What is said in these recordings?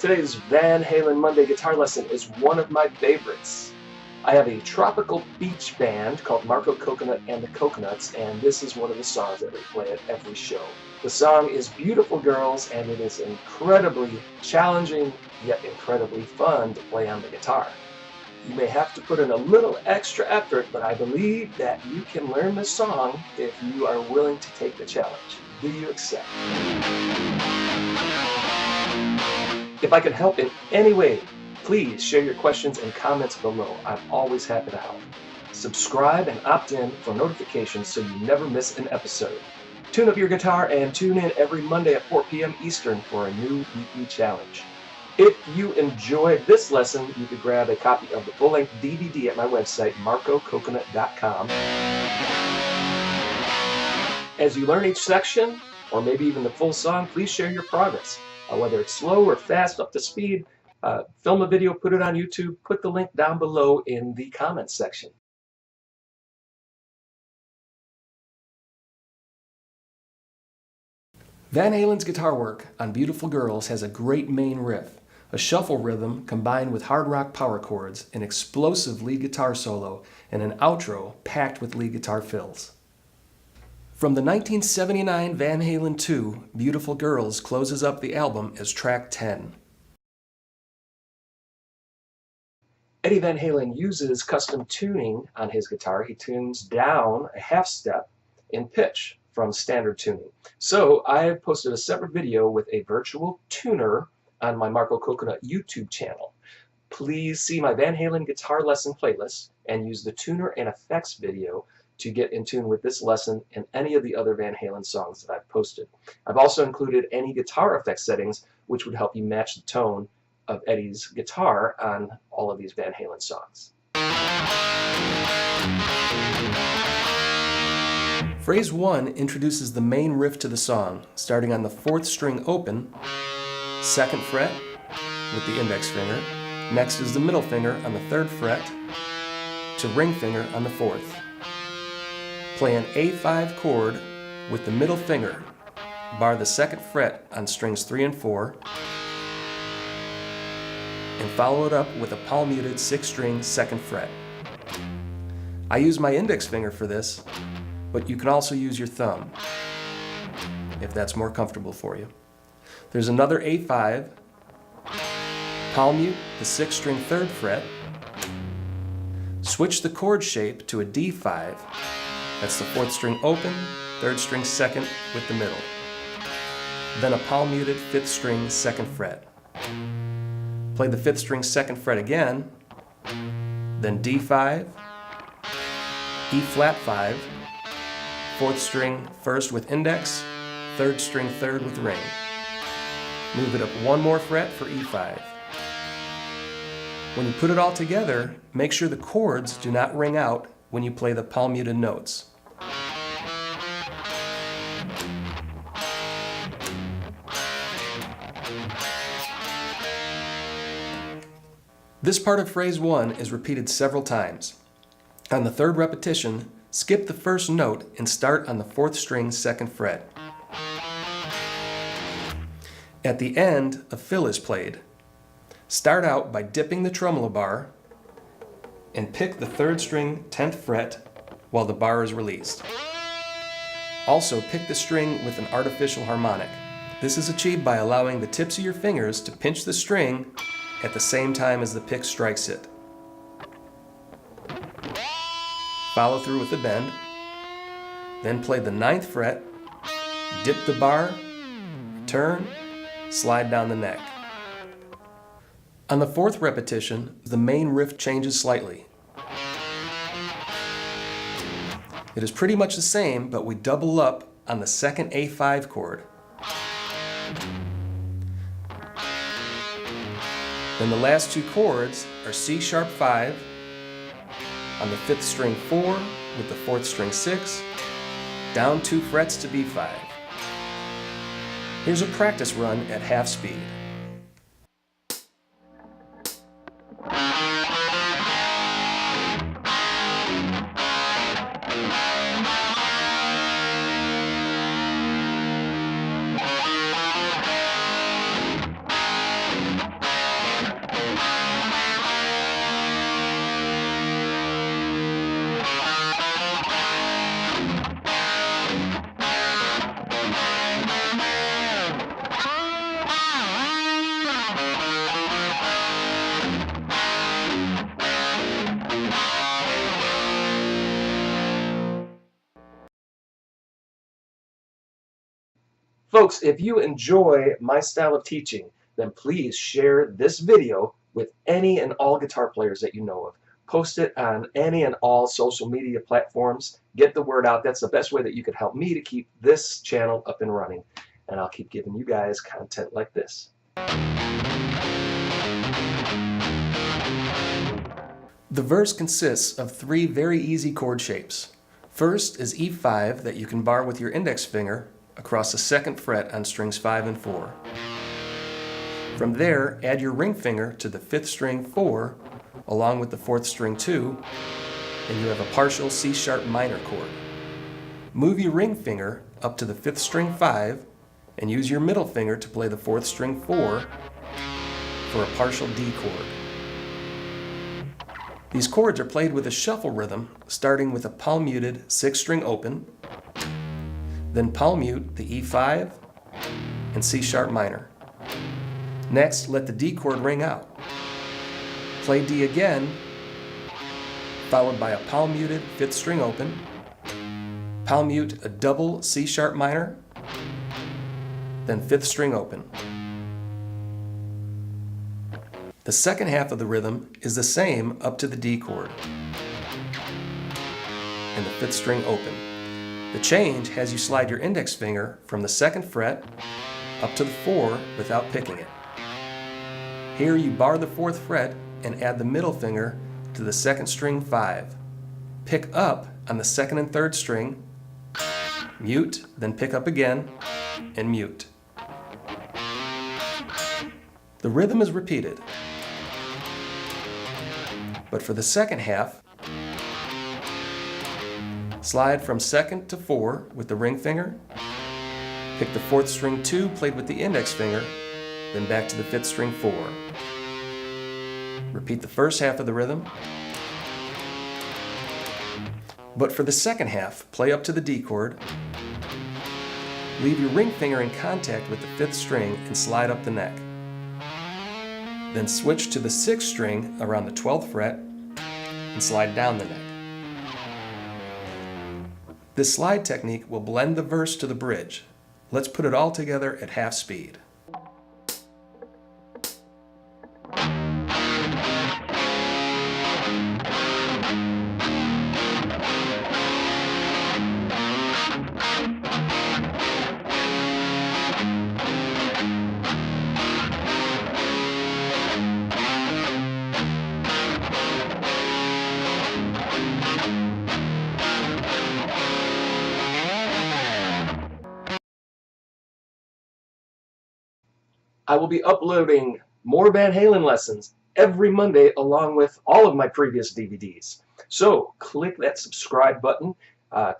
Today's Van Halen Monday guitar lesson is one of my favorites. I have a tropical beach band called Marco Coconut and the Coconuts, and this is one of the songs that we play at every show. The song is Beautiful Girls, and it is incredibly challenging, yet incredibly fun to play on the guitar. You may have to put in a little extra effort, but I believe that you can learn this song if you are willing to take the challenge. Do you accept? If I can help in any way, please share your questions and comments below. I'm always happy to help. Subscribe and opt in for notifications so you never miss an episode. Tune up your guitar and tune in every Monday at 4 p.m. Eastern for a new weekly challenge. If you enjoyed this lesson, you could grab a copy of the full-length DVD at my website, marcococonut.com. As you learn each section, or maybe even the full song, please share your progress. Whether it's slow or fast, up to speed, film a video, put it on YouTube, put the link down below in the comments section. Van Halen's guitar work on Beautiful Girls has a great main riff, a shuffle rhythm combined with hard rock power chords, an explosive lead guitar solo, and an outro packed with lead guitar fills. From the 1979 Van Halen II, Beautiful Girls closes up the album as track 10. Eddie Van Halen uses custom tuning on his guitar. He tunes down a half step in pitch from standard tuning. So I have posted a separate video with a virtual tuner on my Marco Coconut YouTube channel. Please see my Van Halen guitar lesson playlist and use the tuner and effects video to get in tune with this lesson and any of the other Van Halen songs that I've posted. I've also included any guitar effects settings which would help you match the tone of Eddie's guitar on all of these Van Halen songs. Phrase 1 introduces the main riff to the song, starting on the 4th string open, 2nd fret with the index finger. Next is the middle finger on the 3rd fret to ring finger on the 4th. Play an A5 chord with the middle finger, bar the 2nd fret on strings 3 and 4, and follow it up with a palm muted 6-string 2nd fret. I use my index finger for this, but you can also use your thumb if that's more comfortable for you. There's another A5, palm mute the 6-string 3rd fret, switch the chord shape to a D5. That's the 4th string open, 3rd string 2nd with the middle. Then a palm muted 5th string 2nd fret. Play the 5th string 2nd fret again, then D5, E flat 5, 4th string 1st with index, 3rd string 3rd with ring. Move it up one more fret for E5. When you put it all together, make sure the chords do not ring out when you play the palm muted notes. This part of phrase 1 is repeated several times. On the 3rd repetition, skip the 1st note and start on the 4th string 2nd fret. At the end, a fill is played. Start out by dipping the tremolo bar and pick the 3rd string 10th fret while the bar is released. Also, pick the string with an artificial harmonic. This is achieved by allowing the tips of your fingers to pinch the string at the same time as the pick strikes it. Follow through with the bend, then play the 9th fret, dip the bar, turn, slide down the neck. On the 4th repetition, the main riff changes slightly. It is pretty much the same, but we double up on the 2nd A5 chord. Then the last 2 chords are C sharp 5 on the 5th string 4 with the 4th string 6, down 2 frets to B5. Here's a practice run at half speed. Folks, if you enjoy my style of teaching, then please share this video with any and all guitar players that you know of. Post it on any and all social media platforms. Get the word out. That's the best way that you could help me to keep this channel up and running. And I'll keep giving you guys content like this. The verse consists of 3 very easy chord shapes. First is E5 that you can bar with your index finger across the 2nd fret on strings 5 and 4. From there, add your ring finger to the 5th string 4 along with the 4th string 2, and you have a partial C sharp minor chord. Move your ring finger up to the 5th string 5 and use your middle finger to play the 4th string 4 for a partial D chord. These chords are played with a shuffle rhythm, starting with a palm muted 6th string open, then palm mute the E5 and C sharp minor. Next, let the D chord ring out. Play D again, followed by a palm muted 5th string open, palm mute a double C sharp minor, then 5th string open. The second half of the rhythm is the same up to the D chord and the 5th string open. The change has you slide your index finger from the 2nd fret up to the 4 without picking it. Here you bar the 4th fret and add the middle finger to the 2nd string 5. Pick up on the 2nd and 3rd string, mute, then pick up again, and mute. The rhythm is repeated, but for the second half, slide from 2nd to 4 with the ring finger, pick the 4th string 2 played with the index finger, then back to the 5th string 4. Repeat the first half of the rhythm, but for the second half, play up to the D chord, leave your ring finger in contact with the 5th string and slide up the neck. Then switch to the 6th string around the 12th fret and slide down the neck. This slide technique will blend the verse to the bridge. Let's put it all together at half speed. I will be uploading more Van Halen lessons every Monday along with all of my previous DVDs. So click that subscribe button,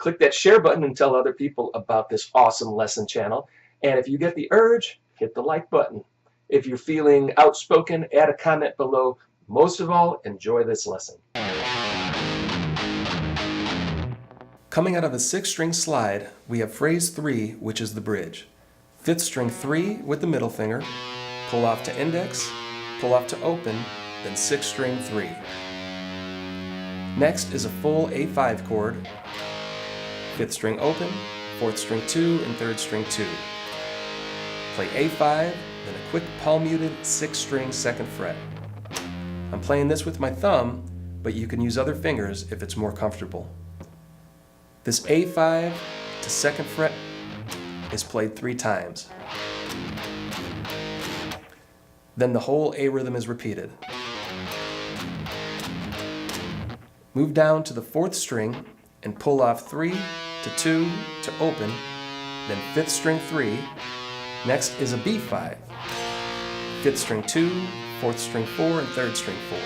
click that share button and tell other people about this awesome lesson channel. And if you get the urge, hit the like button. If you're feeling outspoken, add a comment below. Most of all, enjoy this lesson. Coming out of a 6th string slide, we have phrase 3, which is the bridge. 5th string 3 with the middle finger, pull off to index, pull off to open, then 6th string 3. Next is a full A5 chord, 5th string open, 4th string 2, and 3rd string 2. Play A5, then a quick palm muted 6th string 2nd fret. I'm playing this with my thumb, but you can use other fingers if it's more comfortable. This A5 to 2nd fret is played 3 times. Then the whole A rhythm is repeated. Move down to the 4th string and pull off 3 to 2 to open, then 5th string 3. Next is a B5, 5th string 2, 4th string 4, and 3rd string 4.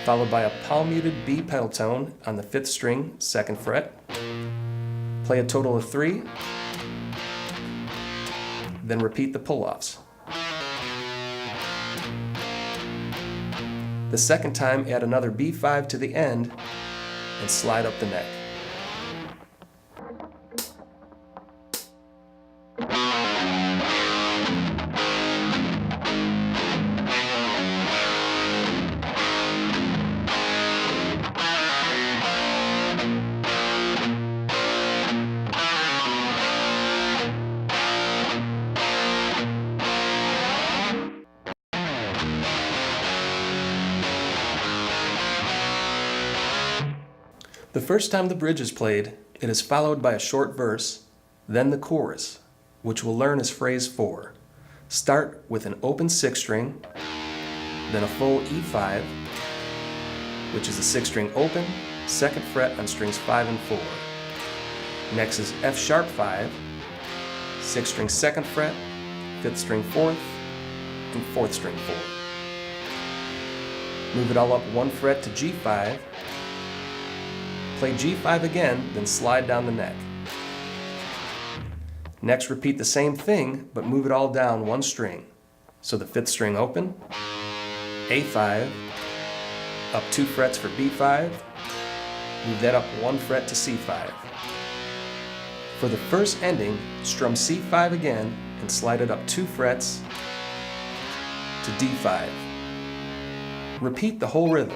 Followed by a palm muted B pedal tone on the 5th string, 2nd fret. Play a total of 3. Then repeat the pull-offs. The second time, add another B5 to the end and slide up the neck. The first time the bridge is played, it is followed by a short verse, then the chorus, which we'll learn as phrase 4. Start with an open 6th string, then a full E5, which is a 6th string open, 2nd fret on strings 5 and 4. Next is F sharp 5, 6th string 2nd fret, 5th string 4th, and 4th string 4. Move it all up 1 fret to G5, play G5 again, then slide down the neck. Next, repeat the same thing, but move it all down 1 string. So the 5th string open, A5, up 2 frets for B5, move that up 1 fret to C5. For the first ending, strum C5 again and slide it up 2 frets to D5. Repeat the whole rhythm.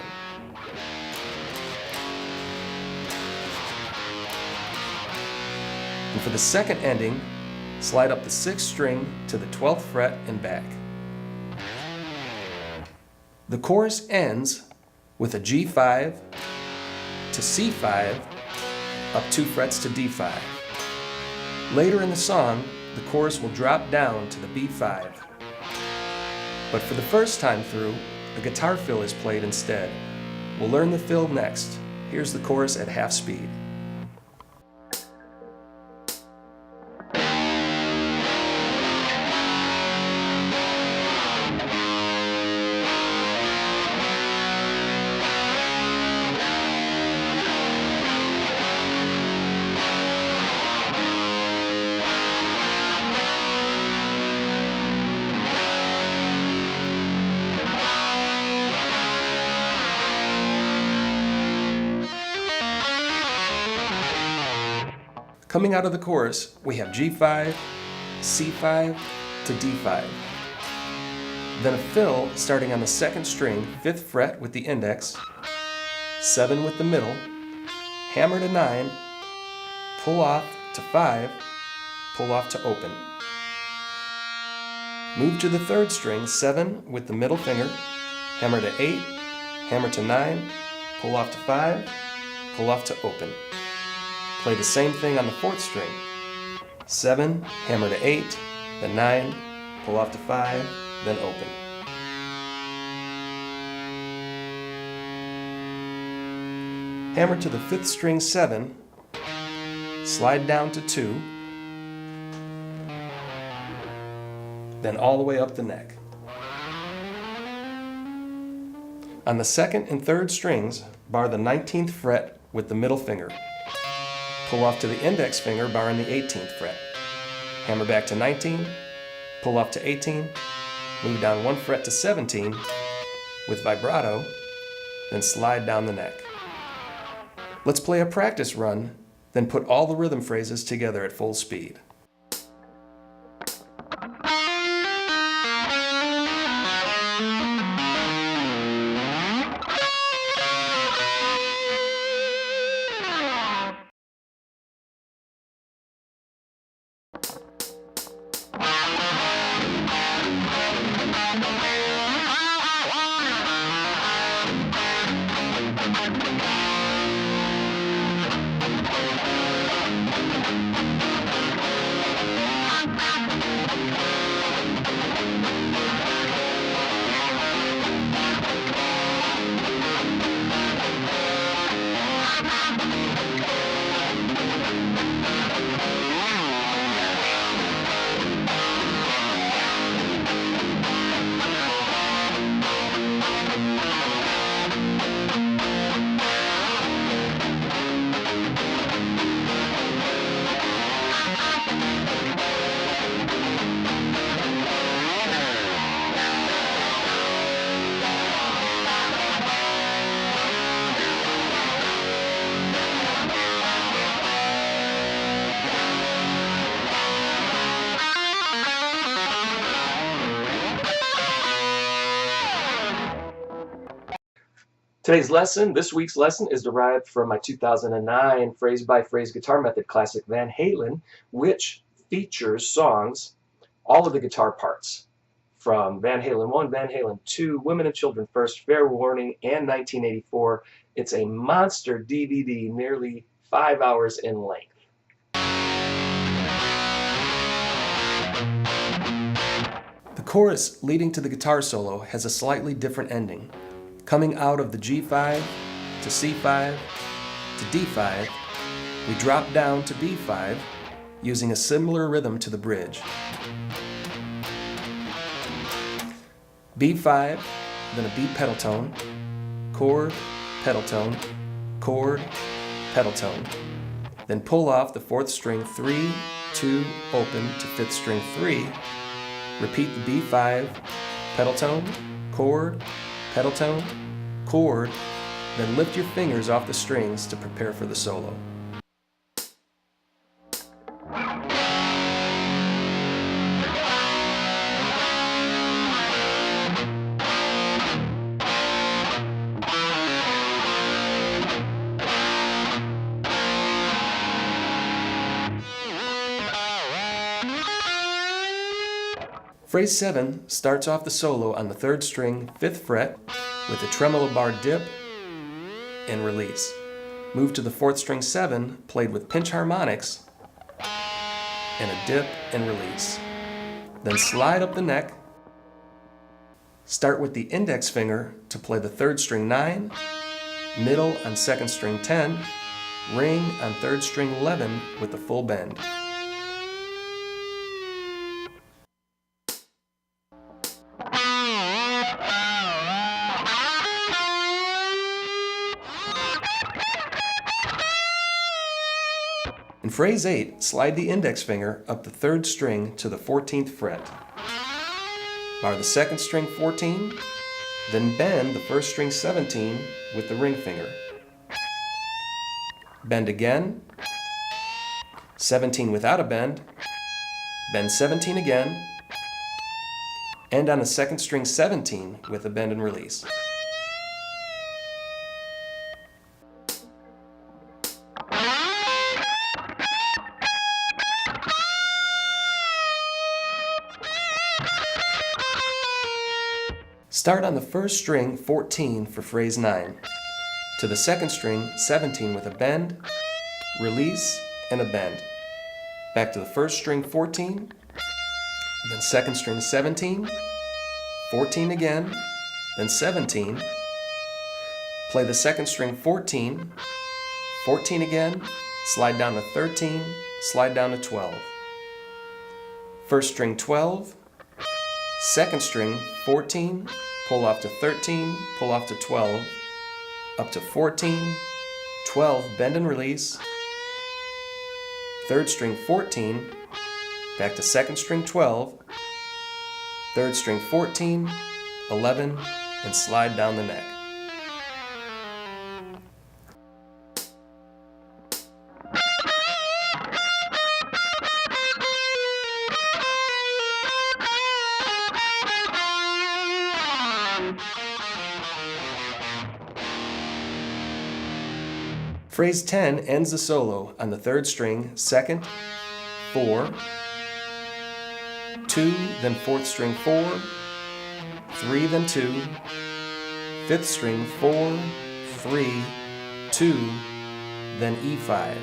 And for the second ending, slide up the 6th string to the 12th fret and back. The chorus ends with a G5 to C5, up 2 frets to D5. Later in the song, the chorus will drop down to the B5. But for the first time through, a guitar fill is played instead. We'll learn the fill next. Here's the chorus at half speed. Coming out of the chorus, we have G5, C5 to D5. Then a fill starting on the 2nd string, 5th fret with the index, 7 with the middle, hammer to 9, pull off to 5, pull off to open. Move to the 3rd string, 7 with the middle finger, hammer to 8, hammer to 9, pull off to 5, pull off to open. Play the same thing on the 4th string. 7, hammer to 8, then 9, pull off to 5, then open. Hammer to the 5th string 7, slide down to 2, then all the way up the neck. On the 2nd and 3rd strings, bar the 19th fret with the middle finger. Pull off to the index finger, barring the 18th fret. Hammer back to 19, pull off to 18, move down 1 fret to 17 with vibrato, then slide down the neck. Let's play a practice run, then put all the rhythm phrases together at full speed. This week's lesson, is derived from my 2009 phrase-by-phrase guitar method classic Van Halen, which features songs, all of the guitar parts, from Van Halen 1, Van Halen 2, Women and Children First, Fair Warning, and 1984. It's a monster DVD, nearly 5 hours in length. The chorus leading to the guitar solo has a slightly different ending. Coming out of the G5 to C5 to D5, we drop down to B5 using a similar rhythm to the bridge. B5, then a B pedal tone, chord, pedal tone, chord, pedal tone. Then pull off the 4th string 3, 2, open to 5th string 3. Repeat the B5, pedal tone, chord, pedal tone, chord, then lift your fingers off the strings to prepare for the solo. Phrase 7 starts off the solo on the 3rd string, 5th fret, with a tremolo bar dip and release. Move to the 4th string 7, played with pinch harmonics, and a dip and release. Then slide up the neck. Start with the index finger to play the 3rd string 9, middle on 2nd string 10, ring on 3rd string 11 with the full bend. In phrase 8, slide the index finger up the 3rd string to the 14th fret. Bar the 2nd string 14, then bend the 1st string 17 with the ring finger. Bend again, 17 without a bend, bend 17 again, end on the 2nd string 17 with a bend and release. Start on the 1st string 14 for phrase 9, to the 2nd string 17 with a bend, release, and a bend. Back to the 1st string 14, then 2nd string 17, 14 again, then 17, play the 2nd string 14, 14 again, slide down to 13, slide down to 12. 1st string 12, 2nd string 14, pull off to 13, pull off to 12, up to 14, 12, bend and release, 3rd string 14, back to 2nd string 12, 3rd string 14, 11, and slide down the neck. Phrase 10 ends the solo on the 3rd string, 2nd, 4, 2, then 4th string 4, 3, then 2, 5th string 4, 3, 2, then E5.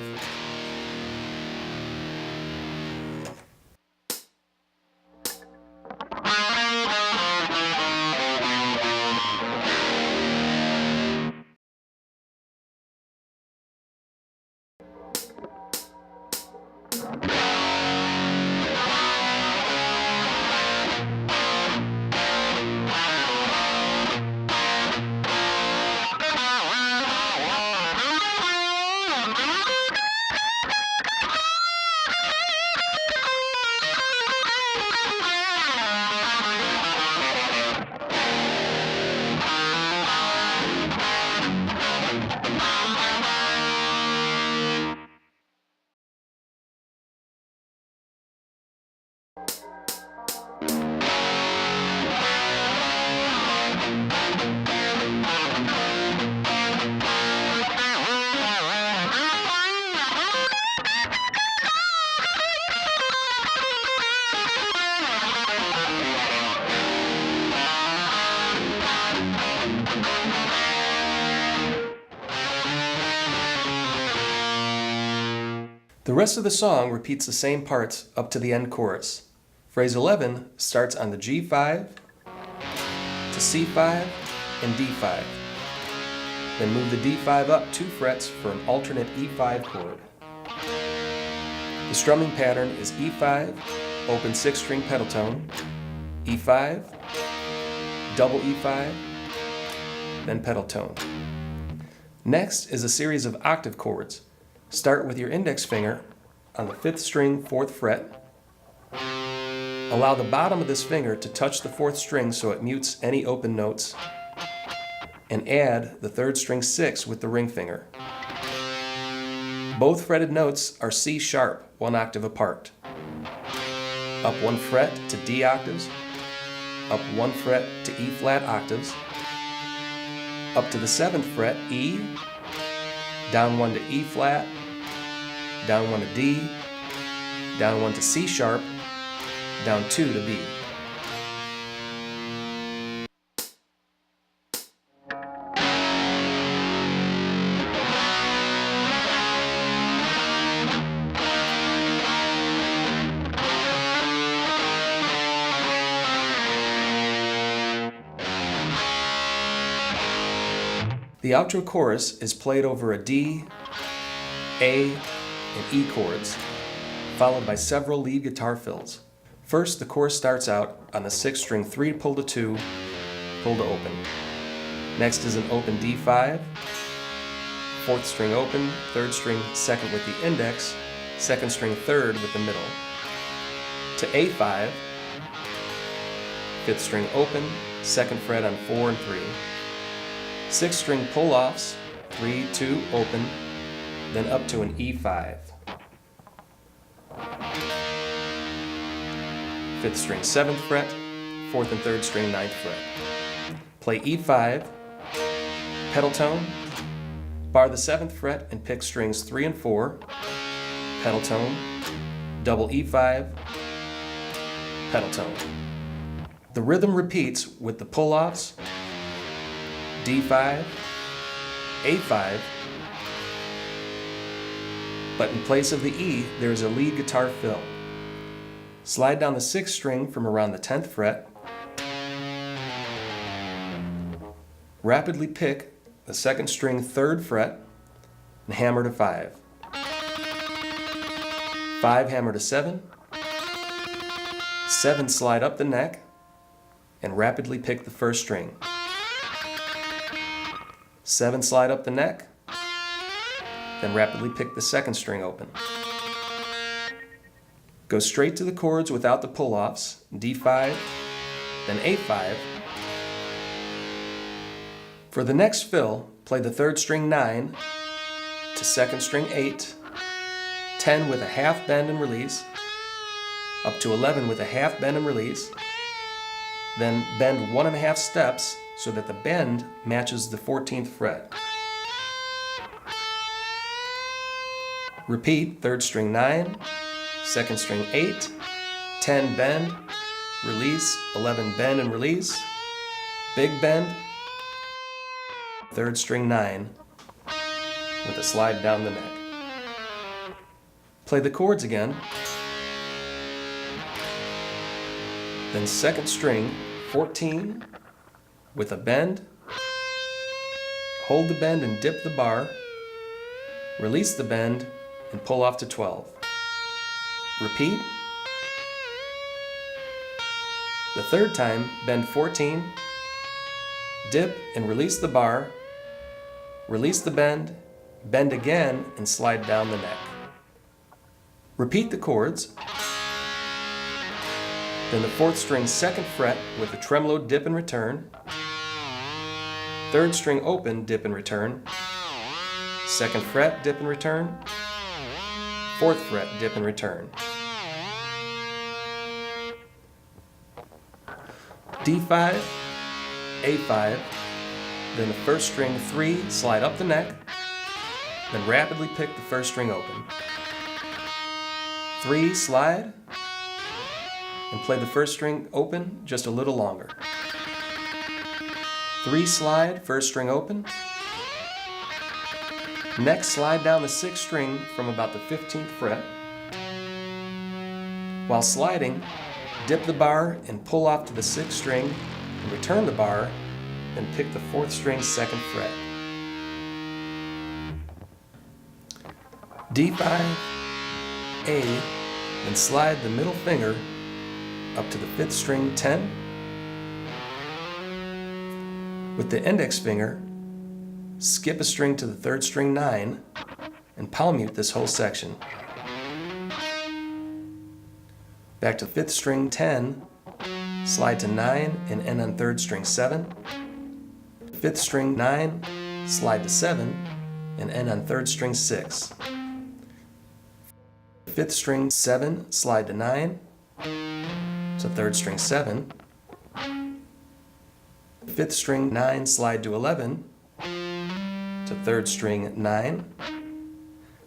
The rest of the song repeats the same parts up to the end chorus. Phrase 11 starts on the G5 to C5 and D5. Then move the D5 up 2 frets for an alternate E5 chord. The strumming pattern is E5, open 6-string pedal tone, E5, double E5, then pedal tone. Next is a series of octave chords. Start with your index finger on the 5th string 4th fret. Allow the bottom of this finger to touch the 4th string so it mutes any open notes, and add the 3rd string 6 with the ring finger. Both fretted notes are C sharp, 1 octave apart. Up 1 fret to D octaves, up 1 fret to E flat octaves, up to the 7th fret E, down 1 to E flat, down 1 to D, down 1 to C sharp, down 2 to B. The outro chorus is played over a D, A, and E chords, followed by several lead guitar fills. First, the chorus starts out on the 6th string 3 pull to 2, pull to open. Next is an open D5, 4th string open, 3rd string 2nd with the index, 2nd string 3rd with the middle. To A5, 5th string open, 2nd fret on 4 and 3. 6th string pull-offs, 3, 2, open, then up to an E5. 5th string 7th fret, 4th and 3rd string 9th fret. Play E5, pedal tone, bar the 7th fret and pick strings 3 and 4, pedal tone, double E5, pedal tone. The rhythm repeats with the pull-offs, D5, A5, but in place of the E, there is a lead guitar fill. Slide down the 6th string from around the 10th fret. Rapidly pick the 2nd string 3rd fret and hammer to 5. 5 hammer to 7. 7 slide up the neck and rapidly pick the 1st string. 7 slide up the neck, then rapidly pick the 2nd string open. Go straight to the chords without the pull-offs, D5, then A5. For the next fill, play the 3rd string 9 to 2nd string 8, 10 with a half bend and release, up to 11 with a half bend and release, then bend 1.5 steps so that the bend matches the 14th fret. Repeat 3rd string 9, 2nd string 8, 10 bend, release, 11 bend and release, big bend, 3rd string 9 with a slide down the neck. Play the chords again, then 2nd string 14 with a bend, hold the bend and dip the bar, release the bend and pull off to 12. Repeat. The 3rd time, bend 14, dip and release the bar, release the bend again and slide down the neck. Repeat the chords. Then the 4th string 2nd fret with the tremolo dip and return, 3rd string open dip and return, 2nd fret dip and return, 4th fret dip and return. D5, A5, then the 1st string 3 slide up the neck, then rapidly pick the 1st string open. 3 slide, and play the 1st string open just a little longer. 3 slide, 1st string open. Next, slide down the 6th string from about the 15th fret. While sliding, dip the bar and pull off to the 6th string, and return the bar, then pick the 4th string 2nd fret. D5, A, then slide the middle finger up to the 5th string 10. With the index finger, skip a string to the 3rd string 9 and palm mute this whole section. Back to 5th string 10, slide to 9 and end on 3rd string 7. 5th string 9, slide to 7 and end on 3rd string 6. 5th string 7, slide to 9 to 3rd string 7. 5th string 9, slide to 11 to 3rd string 9.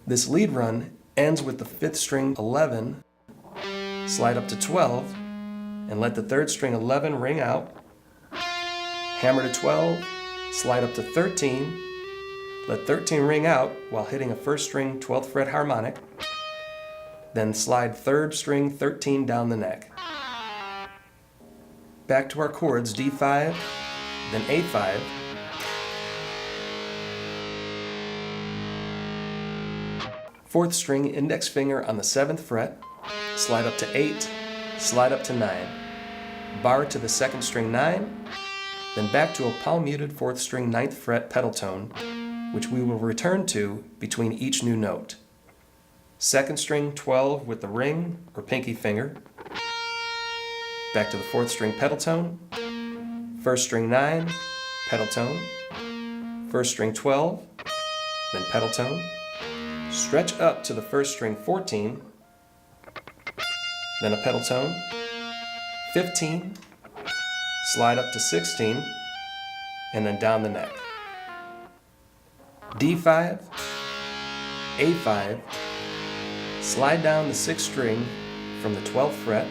This lead run ends with the 5th string 11, slide up to 12, and let the 3rd string 11 ring out. Hammer to 12, slide up to 13, let 13 ring out while hitting a 1st string 12th fret harmonic, then slide 3rd string 13 down the neck. Back to our chords, D5, then A5, 4th string index finger on the 7th fret, slide up to 8, slide up to 9, bar to the 2nd string 9, then back to a palm muted 4th string 9th fret pedal tone, which we will return to between each new note. 2nd string 12 with the ring or pinky finger, back to the 4th string pedal tone, 1st string 9, pedal tone, 1st string 12, then pedal tone, stretch up to the 1st string 14, then a pedal tone, 15, slide up to 16, and then down the neck. D5, A5, slide down the 6th string from the 12th fret,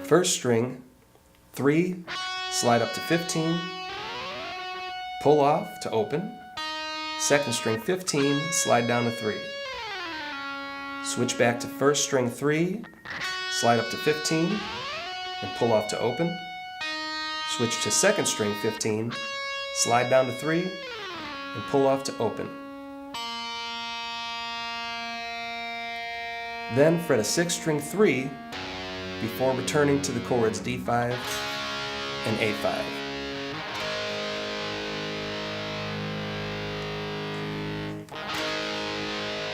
1st string 3, slide up to 15, pull off to open, 2nd string 15, slide down to 3. Switch back to 1st string 3, slide up to 15, and pull off to open. Switch to 2nd string 15, slide down to 3, and pull off to open. Then fret a 6th string 3 before returning to the chords D5 and A5.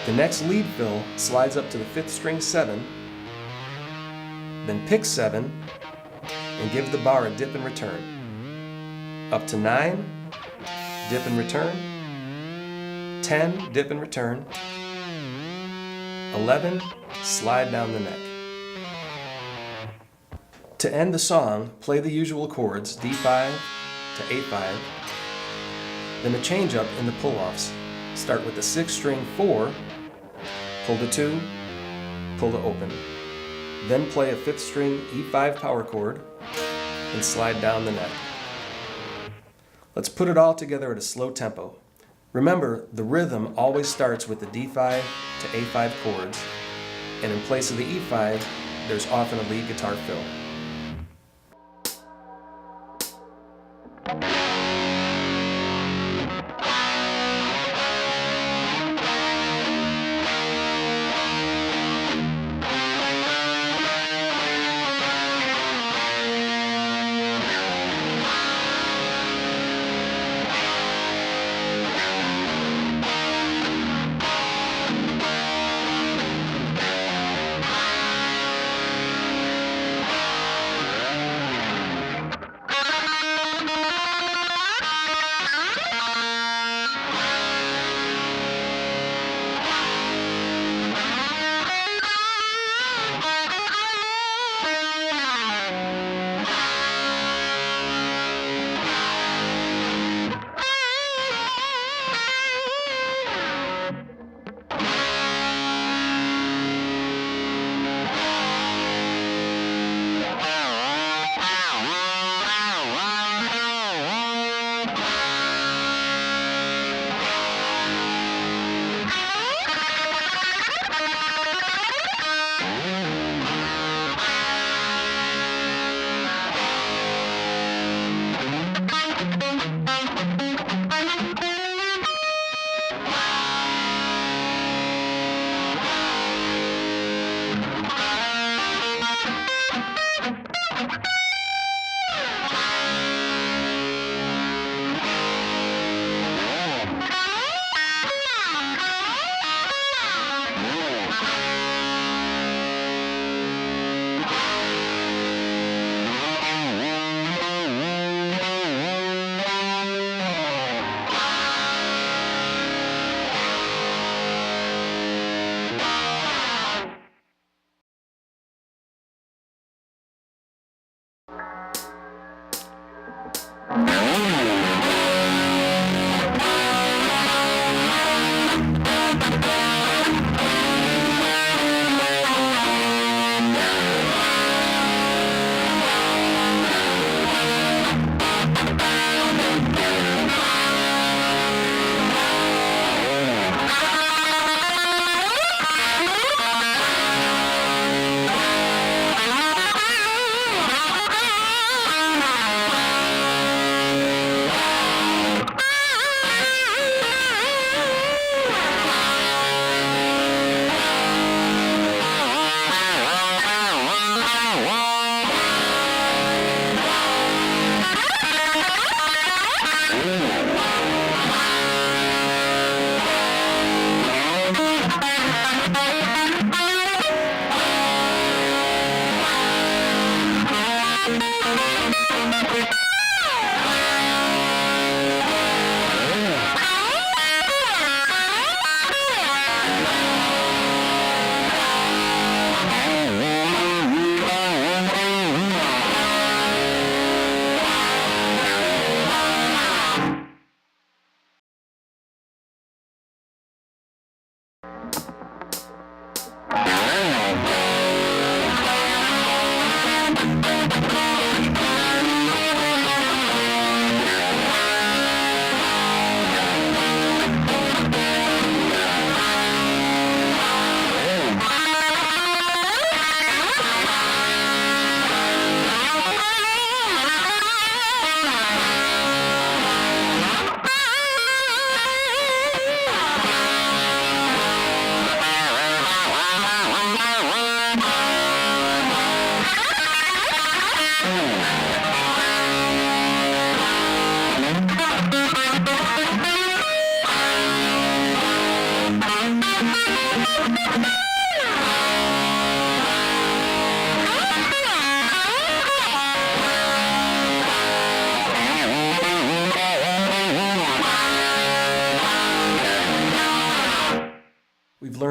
The next lead fill slides up to the 5th string 7, then pick 7 and give the bar a dip and return. Up to 9, dip and return. 10, dip and return. 11, slide down the neck. To end the song, play the usual chords D5 to A5, then a change up in the pull-offs. Start with the 6th string 4, pull to 2, pull to open. Then play a 5th string E5 power chord and slide down the neck. Let's put it all together at a slow tempo. Remember, the rhythm always starts with the D5 to A5 chords, and in place of the E5, there's often a lead guitar fill.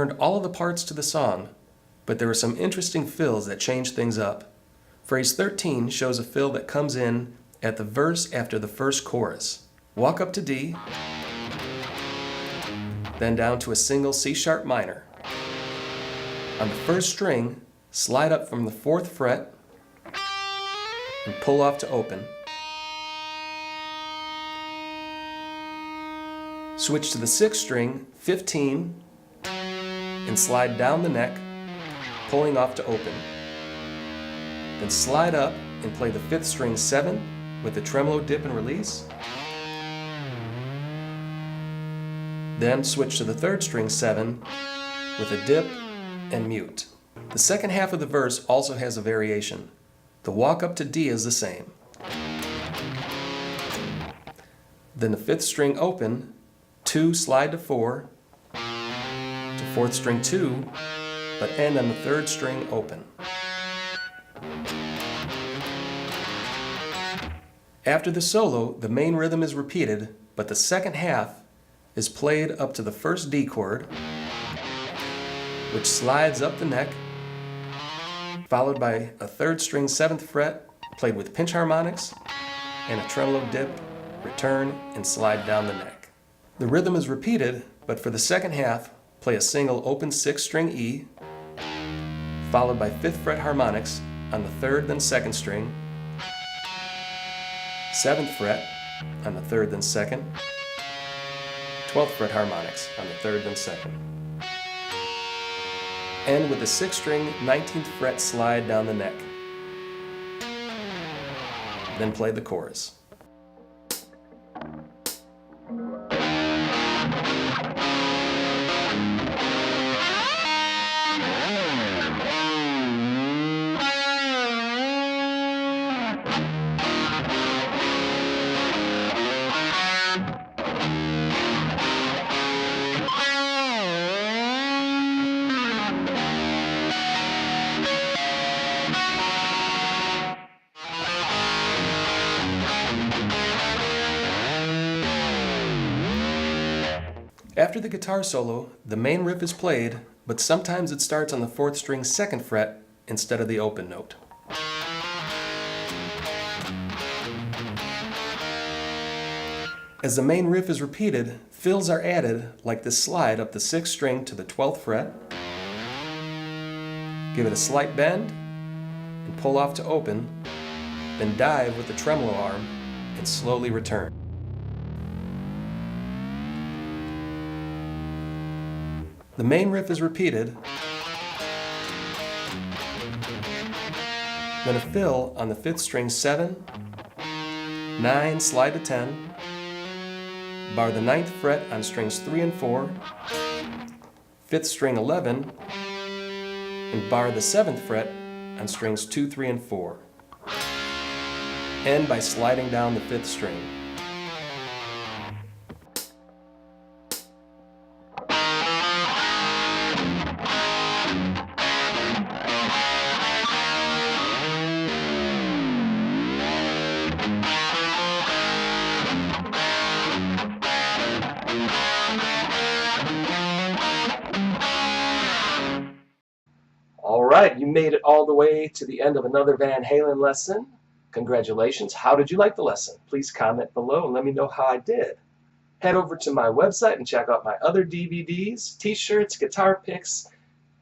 learned all of the parts to the song, but there were some interesting fills that changed things up. Phrase 13 shows a fill that comes in at the verse after the first chorus. Walk up to D, then down to a single C-sharp minor. On the first string, slide up from the 4th fret and pull off to open. Switch to the 6th string, 15, and slide down the neck, pulling off to open. Then slide up and play the 5th string 7 with the tremolo dip and release. Then switch to the 3rd string 7 with a dip and mute. The second half of the verse also has a variation. The walk up to D is the same. Then the 5th string open, 2 slide to 4, to 4th string 2, but end on the 3rd string open. After the solo, the main rhythm is repeated, but the second half is played up to the first D chord, which slides up the neck, followed by a 3rd string 7th fret played with pinch harmonics and a tremolo dip, return, and slide down the neck. The rhythm is repeated, but for the second half, play a single open 6th string E, followed by 5th fret harmonics on the 3rd then 2nd string, 7th fret on the 3rd then 2nd, 12th fret harmonics on the 3rd then 2nd. End with a 6th string 19th fret slide down the neck. Then play the chorus. After the guitar solo, the main riff is played, but sometimes it starts on the 4th string 2nd fret instead of the open note. As the main riff is repeated, fills are added like this slide up the 6th string to the 12th fret, give it a slight bend, and pull off to open, then dive with the tremolo arm and slowly return. The main riff is repeated, then a fill on the 5th string 7, 9 slide to 10, bar the 9th fret on strings 3 and 4, 5th string 11, and bar the 7th fret on strings 2, 3, and 4. End by sliding down the 5th string. Alright, you made it all the way to the end of another Van Halen lesson. Congratulations. How did you like the lesson? Please comment below and let me know how I did. Head over to my website and check out my other DVDs, t-shirts, guitar picks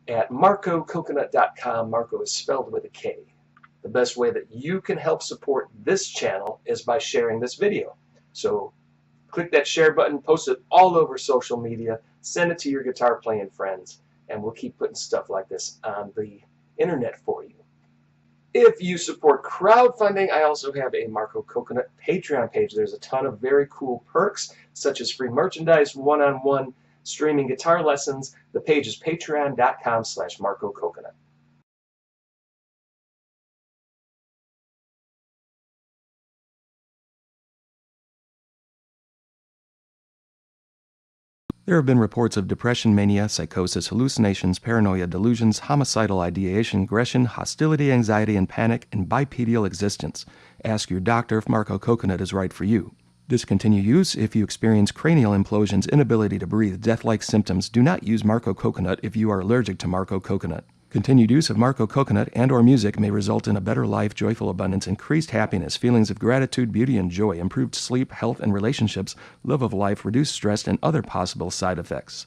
at marcococonut.com. Marco is spelled with a K. The best way that you can help support this channel is by sharing this video. So click that share button, post it all over social media, send it to your guitar playing friends, and we'll keep putting stuff like this on the internet for you. If you support crowdfunding, I also have a Marco Coconut Patreon page. There's a ton of very cool perks, such as free merchandise, one-on-one streaming guitar lessons. The page is patreon.com/MarcoCoconut. There have been reports of depression, mania, psychosis, hallucinations, paranoia, delusions, homicidal ideation, aggression, hostility, anxiety, and panic, and bipedal existence. Ask your doctor if Marco Coconut is right for you. Discontinue use if you experience cranial implosions, inability to breathe, death-like symptoms. Do not use Marco coconut if you are allergic to Marco coconut. Continued use of Marco coconut and/or music may result in a better life, joyful abundance, increased happiness, feelings of gratitude, beauty, and joy, improved sleep, health and relationships, love of life, reduced stress, and other possible side effects.